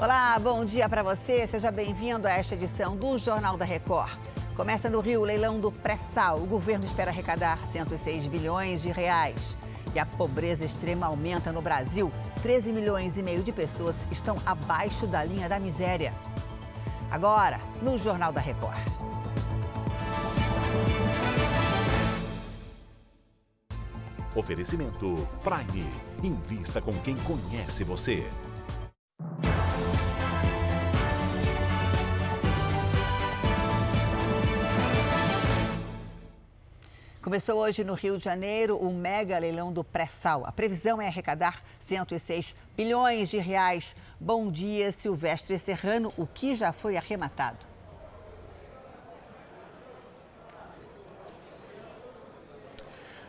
Olá, bom dia para você. Seja bem-vindo a esta edição do Jornal da Record. Começa no Rio o leilão do pré-sal. O governo espera arrecadar 106 bilhões de reais. E a pobreza extrema aumenta no Brasil. 13 milhões e meio de pessoas estão abaixo da linha da miséria. Agora, no Jornal da Record. Oferecimento Prime. Invista com quem conhece você. Começou hoje no Rio de Janeiro o mega leilão do pré-sal. A previsão é arrecadar 106 bilhões de reais. Bom dia, Silvestre Serrano. O que já foi arrematado?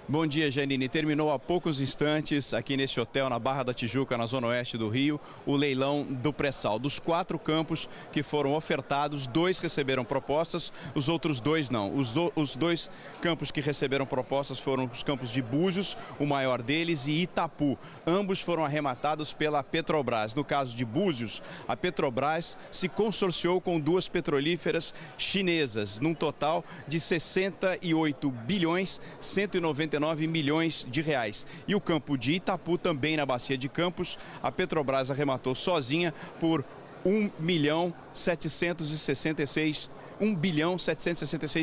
Bom dia, Janine. Terminou há poucos instantes aqui neste hotel na Barra da Tijuca, na zona oeste do Rio, o leilão do pré-sal. Dos 4 campos que foram ofertados, 2 receberam propostas, os outros 2 não. Os 2 campos que receberam propostas foram os campos de Búzios, o maior deles, e Itapu. Ambos foram arrematados pela Petrobras. No caso de Búzios, a Petrobras se consorciou com 2 petrolíferas chinesas, num total de 68 bilhões 199 milhões de reais. E o campo de Itapu, também na Bacia de Campos, a Petrobras arrematou sozinha por 1 bilhão 766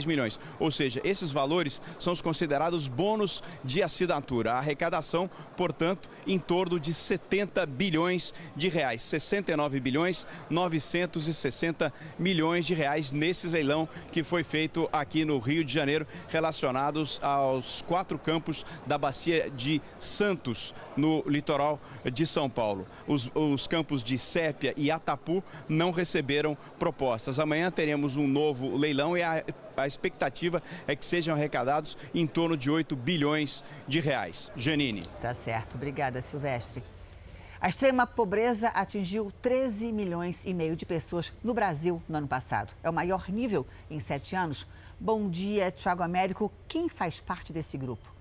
milhões. Ou seja, esses valores são os considerados bônus de assinatura. A arrecadação, portanto, em torno de 70 bilhões de reais. 69 bilhões 960 milhões de reais nesse leilão que foi feito aqui no Rio de Janeiro, relacionados aos 4 campos da Bacia de Santos, no litoral de São Paulo. Os campos de Sépia e Atapu não receberam propostas. Amanhã teremos um novo leilão e a expectativa é que sejam arrecadados em torno de 8 bilhões de reais. Janine. Tá certo. Obrigada, Silvestre. A extrema pobreza atingiu 13 milhões e meio de pessoas no Brasil no ano passado. É o maior nível em 7 anos. Bom dia, Thiago Américo. Quem faz parte desse grupo?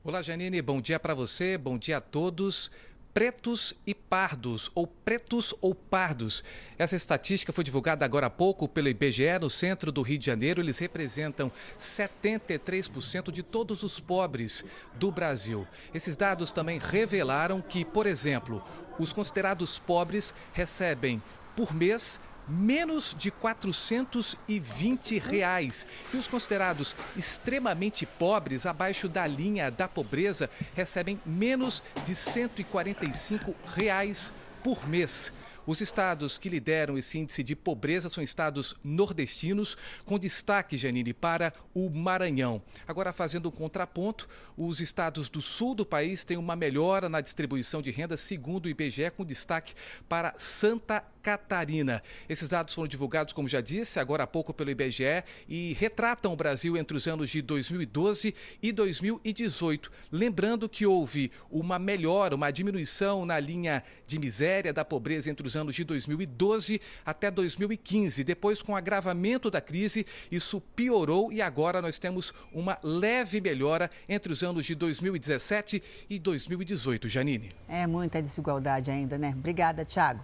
Olá, Janine. Bom dia para você. Bom dia a todos. Pretos e pardos, ou pretos ou pardos. Essa estatística foi divulgada agora há pouco pelo IBGE no centro do Rio de Janeiro. Eles representam 73% de todos os pobres do Brasil. Esses dados também revelaram que, por exemplo, os considerados pobres recebem por mês menos de R$ 420 reais. E os considerados extremamente pobres, abaixo da linha da pobreza, recebem menos de R$ 145 reais por mês. Os estados que lideram esse índice de pobreza são estados nordestinos, com destaque, Janine, para o Maranhão. Agora, fazendo um contraponto, os estados do sul do país têm uma melhora na distribuição de renda, segundo o IBGE, com destaque para Santa Catarina. Esses dados foram divulgados, como já disse, agora há pouco pelo IBGE e retratam o Brasil entre os anos de 2012 e 2018. Lembrando que houve uma melhora, uma diminuição na linha de miséria da pobreza entre os anos de 2012 até 2015. Depois, com o agravamento da crise, isso piorou e agora nós temos uma leve melhora entre os anos de 2017 e 2018. Janine. É muita desigualdade ainda, né? Obrigada, Thiago.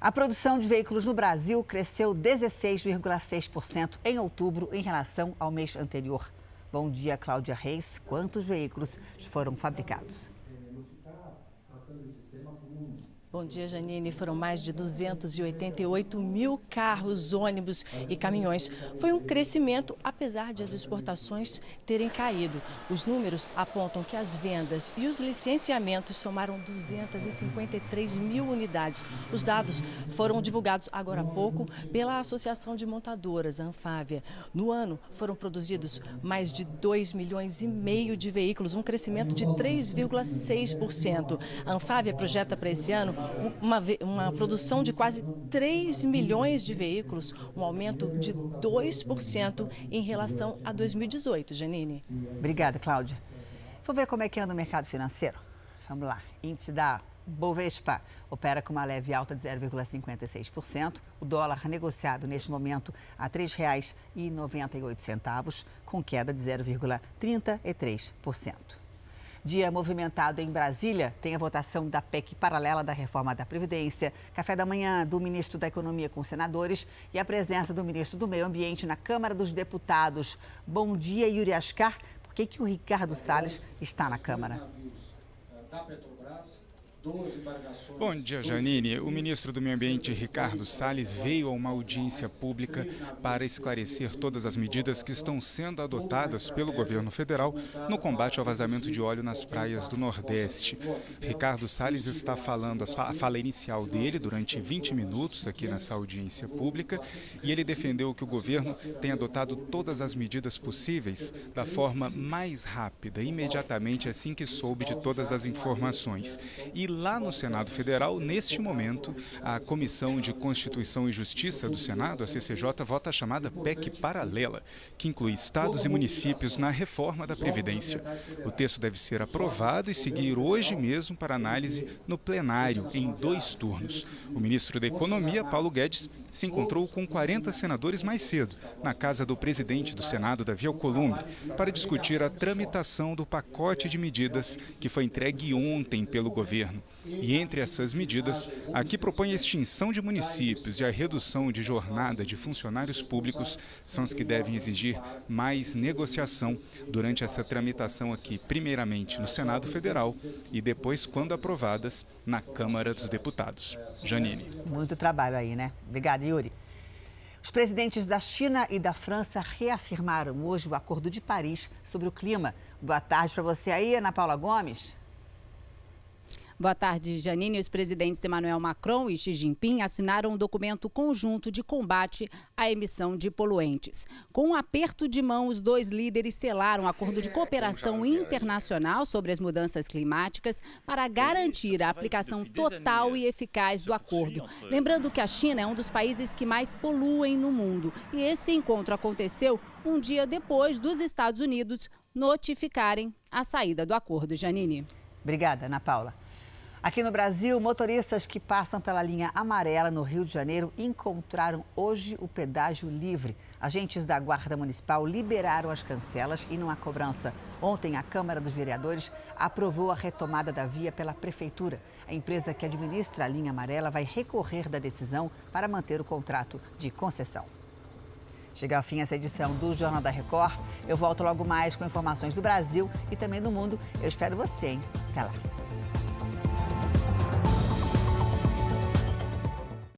A produção de veículos no Brasil cresceu 16,6% em outubro em relação ao mês anterior. Bom dia, Cláudia Reis. Quantos veículos foram fabricados? Bom dia, Janine. Foram mais de 288 mil carros, ônibus e caminhões. Foi um crescimento, apesar de as exportações terem caído. Os números apontam que as vendas e os licenciamentos somaram 253 mil unidades. Os dados foram divulgados agora há pouco pela Associação de Montadoras, a Anfávia. No ano, foram produzidos mais de 2,5 milhões de veículos, um crescimento de 3,6%. A Anfávia projeta para esse ano uma produção de quase 3 milhões de veículos, um aumento de 2% em relação a 2018, Janine. Obrigada, Cláudia. Vamos ver como é que anda o mercado financeiro? Vamos lá. Índice da Bovespa opera com uma leve alta de 0,56%. O dólar negociado neste momento a R$ 3,98, com queda de 0,33%. Dia movimentado em Brasília, tem a votação da PEC paralela da reforma da Previdência, café da manhã do ministro da Economia com senadores e a presença do ministro do Meio Ambiente na Câmara dos Deputados. Bom dia, Yuri Ascar. Por que o Ricardo Salles está na Câmara? Bom dia, Janine. O ministro do Meio Ambiente, Ricardo Salles, veio a uma audiência pública para esclarecer todas as medidas que estão sendo adotadas pelo governo federal no combate ao vazamento de óleo nas praias do Nordeste. Ricardo Salles está falando a fala inicial dele durante 20 minutos aqui nessa audiência pública e ele defendeu que o governo tem adotado todas as medidas possíveis da forma mais rápida, imediatamente assim que soube de todas as informações. E lá no Senado Federal, neste momento, a Comissão de Constituição e Justiça do Senado, a CCJ, vota a chamada PEC paralela, que inclui estados e municípios na reforma da Previdência. O texto deve ser aprovado e seguir hoje mesmo para análise no plenário, em 2 turnos. O ministro da Economia, Paulo Guedes, se encontrou com 40 senadores mais cedo, na casa do presidente do Senado, Davi Alcolumbre, para discutir a tramitação do pacote de medidas que foi entregue ontem pelo governo. E entre essas medidas, a que propõe a extinção de municípios e a redução de jornada de funcionários públicos são as que devem exigir mais negociação durante essa tramitação aqui, primeiramente no Senado Federal e depois, quando aprovadas, na Câmara dos Deputados. Janine. Muito trabalho aí, né? Obrigada, Yuri. Os presidentes da China e da França reafirmaram hoje o Acordo de Paris sobre o clima. Boa tarde para você aí, Ana Paula Gomes. Boa tarde, Janine. Os presidentes Emmanuel Macron e Xi Jinping assinaram um documento conjunto de combate à emissão de poluentes. Com um aperto de mão, os 2 líderes selaram um acordo de cooperação internacional sobre as mudanças climáticas para garantir a aplicação total e eficaz do acordo. Lembrando que a China é um dos países que mais poluem no mundo. E esse encontro aconteceu um dia depois dos Estados Unidos notificarem a saída do acordo. Janine. Obrigada, Ana Paula. Aqui no Brasil, motoristas que passam pela linha amarela no Rio de Janeiro encontraram hoje o pedágio livre. Agentes da Guarda Municipal liberaram as cancelas e não há cobrança. Ontem, a Câmara dos Vereadores aprovou a retomada da via pela Prefeitura. A empresa que administra a linha amarela vai recorrer da decisão para manter o contrato de concessão. Chega ao fim essa edição do Jornal da Record. Eu volto logo mais com informações do Brasil e também do mundo. Eu espero você, hein? Até lá.